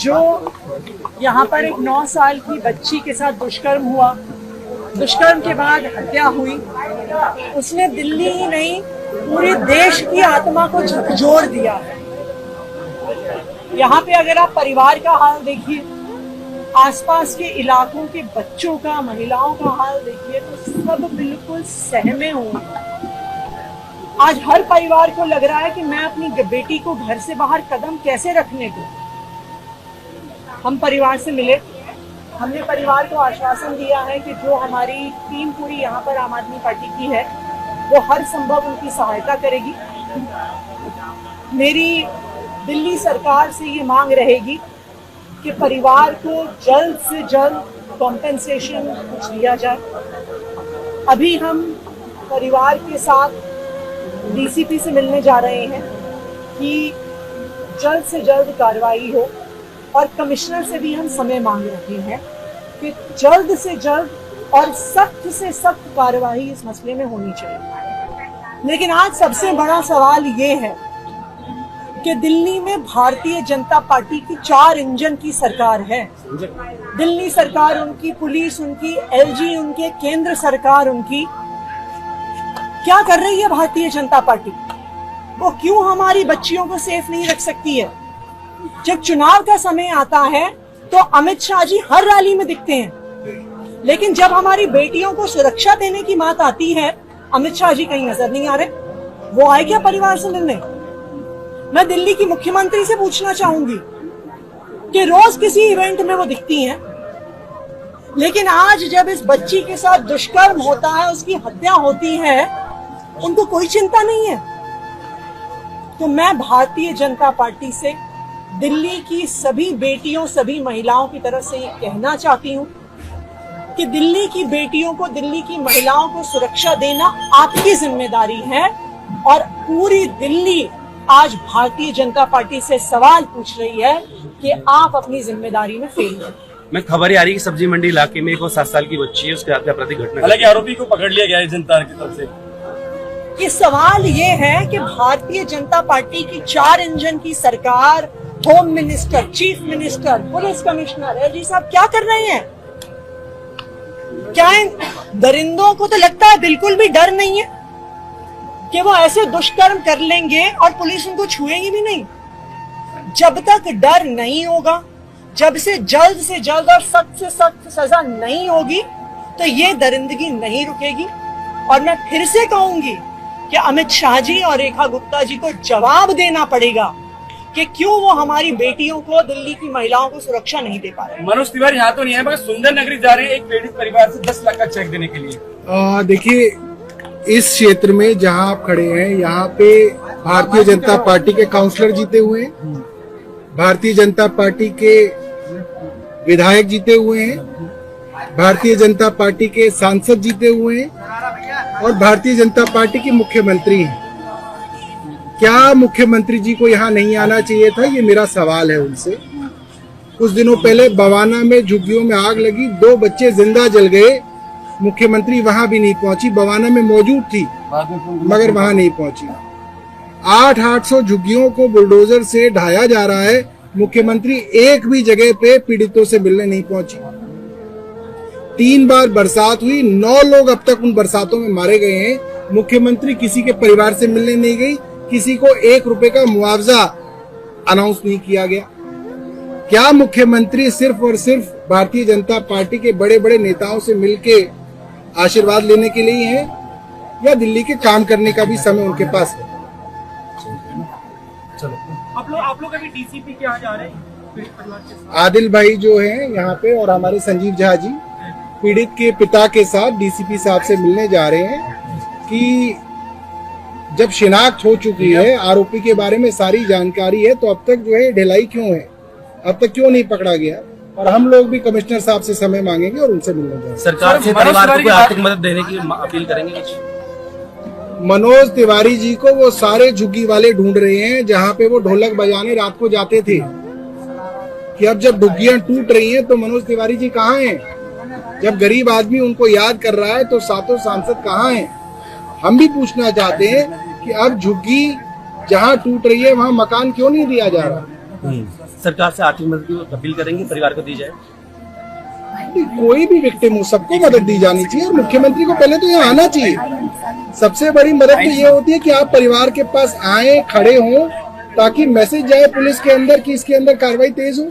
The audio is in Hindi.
जो यहाँ पर एक 9 साल की बच्ची के साथ दुष्कर्म हुआ, दुष्कर्म के बाद हत्या हुई, उसने दिल्ली ही नहीं पूरे देश की आत्मा को झकझोर दिया है। यहाँ पे अगर आप परिवार का हाल देखिए, आसपास के इलाकों के बच्चों का, महिलाओं का हाल देखिए, तो सब बिल्कुल सहमे हुए हैं। आज हर परिवार को लग रहा है कि मैं अपनी बेटी को घर से बाहर कदम कैसे रखने दूं। हम परिवार से मिले, हमने परिवार को आश्वासन दिया है कि जो हमारी टीम पूरी यहाँ पर आम आदमी पार्टी की है वो हर संभव उनकी सहायता करेगी। मेरी दिल्ली सरकार से ये मांग रहेगी कि परिवार को जल्द से जल्द कॉम्पेंसेशन कुछ दिया जाए। अभी हम परिवार के साथ डीसीपी से मिलने जा रहे हैं कि जल्द से जल्द कार्रवाई हो, और कमिश्नर से भी हम समय मांग रहे हैं कि जल्द से जल्द और सख्त से सख्त कार्रवाई इस मसले में होनी चाहिए। लेकिन आज सबसे बड़ा सवाल ये है कि दिल्ली में भारतीय जनता पार्टी की 4 इंजन की सरकार है। दिल्ली सरकार उनकी, पुलिस उनकी, एलजी उनके, केंद्र सरकार उनकी। क्या कर रही है भारतीय जनता पार्टी? वो क्यों हमारी बच्चियों को सेफ नहीं रख सकती है? जब चुनाव का समय आता है तो अमित शाह जी हर रैली में दिखते हैं, लेकिन जब हमारी बेटियों को सुरक्षा देने की बात आती है अमित शाह जी कहीं नजर नहीं आ रहे। वो आए क्या परिवार से मिलने? मैं दिल्ली की मुख्यमंत्री से पूछना चाहूंगी कि रोज किसी इवेंट में वो दिखती हैं, लेकिन आज जब इस बच्ची के साथ दुष्कर्म होता है, उसकी हत्या होती है, उनको कोई चिंता नहीं है। तो मैं भारतीय जनता पार्टी से दिल्ली की सभी बेटियों, सभी महिलाओं की तरफ से ये कहना चाहती हूँ कि दिल्ली की बेटियों को, दिल्ली की महिलाओं को सुरक्षा देना आपकी जिम्मेदारी है, और पूरी दिल्ली आज भारतीय जनता पार्टी से सवाल पूछ रही है कि आप अपनी जिम्मेदारी में फेल हैं। मैं खबर आ रही है कि सब्जी मंडी इलाके में एक 7 साल की बच्ची है, उसके हत्या प्रति घटना। हालांकि आरोपी को पकड़ लिया गया है जनता की तरफ से। ये सवाल ये है कि भारतीय जनता पार्टी की 4 इंजन की सरकार, home minister, chief minister, police commissioner, LG साहब क्या कर रहे हैं? क्या इन दरिंदों को तो लगता है बिल्कुल भी डर नहीं है कि वो ऐसे दुष्कर्म कर लेंगे और पुलिस उनको छुएगी भी नहीं? जब तक डर नहीं होगा, जब से जल्द और सख्त से सख्त सजा नहीं होगी, तो ये दरिंदगी नहीं रुकेगी। और मैं फिर से कहूंगी कि अमित शाह जी और रेखा गुप्ता जी को जवाब देना पड़ेगा कि क्यों वो हमारी बेटियों को, दिल्ली की महिलाओं को सुरक्षा नहीं दे पा रहे। मनोज तिवारी यहाँ तो नहीं है, मगर सुंदर नगरी जा रहे हैं एक पीड़ित परिवार से 10 लाख का चेक देने के लिए। देखिए, इस क्षेत्र में जहां आप खड़े हैं, यहाँ पे भारतीय जनता पार्टी के काउंसलर जीते हुए हैं, भारतीय जनता पार्टी के विधायक जीते हुए हैं, भारतीय जनता पार्टी के सांसद जीते हुए हैं, और भारतीय जनता पार्टी की मुख्यमंत्री हैं। क्या मुख्यमंत्री जी को यहाँ नहीं आना चाहिए था? ये मेरा सवाल है उनसे। कुछ दिनों पहले बवाना में झुग्गियों में आग लगी, 2 बच्चे जिंदा जल गए, मुख्यमंत्री वहां भी नहीं पहुंची। बवाना में मौजूद थी मगर वहां नहीं पहुंची। 800 झुग्गियों को बुलडोजर से ढाया जा रहा है, मुख्यमंत्री एक भी जगह पे पीड़ितों से मिलने नहीं पहुंची। 3 बार बरसात हुई, 9 लोग अब तक उन बरसातों में मारे गए हैं। मुख्यमंत्री किसी के परिवार से मिलने नहीं गई, किसी को 1 रुपए का मुआवजा अनाउंस नहीं किया गया। क्या मुख्यमंत्री सिर्फ और सिर्फ भारतीय जनता पार्टी के बड़े बड़े नेताओं से मिलके आशीर्वाद लेने के लिए हैं, या दिल्ली के काम करने का भी समय उनके पास है? आप लोग अभी डीसीपी के यहाँ जा रहे हैं? आदिल भाई जो है यहाँ पे, और हमारे संजीव झा जी पीड़ित के पिता के साथ डीसीपी साहब से मिलने जा रहे हैं कि जब शिनाख्त हो चुकी है, आरोपी के बारे में सारी जानकारी है, तो अब तक जो है ढिलाई क्यों है, अब तक क्यों नहीं पकड़ा गया? और हम लोग भी कमिश्नर साहब से समय मांगेंगे और उनसे मिलने जाएंगे। सरकार से परिवार को आर्थिक मदद देने की अपील करेंगे। मनोज तिवारी जी को वो सारे झुग्गी वाले ढूंढ रहे हैं जहाँ पे वो ढोलक बजाने रात को जाते थे, कि अब जब झुग्गियां टूट रही हैं तो मनोज तिवारी जी कहाँ हैं? जब गरीब आदमी उनको याद कर रहा है तो सातों सांसद कहाँ हैं? हम भी पूछना चाहते हैं कि अब झुग्गी जहाँ टूट रही है वहाँ मकान क्यों नहीं दिया जा रहा? सरकार से आर्थिक मदद की अपील करेंगे, परिवार को दी जाए। कोई भी विक्टिम हो, सबको मदद दी जानी चाहिए और मुख्यमंत्री को पहले तो यहाँ आना चाहिए। सबसे बड़ी मदद तो ये होती है कि आप परिवार के पास आए, खड़े हों, ताकि मैसेज जाए पुलिस के अंदर कि इसके अंदर कार्रवाई तेज हो।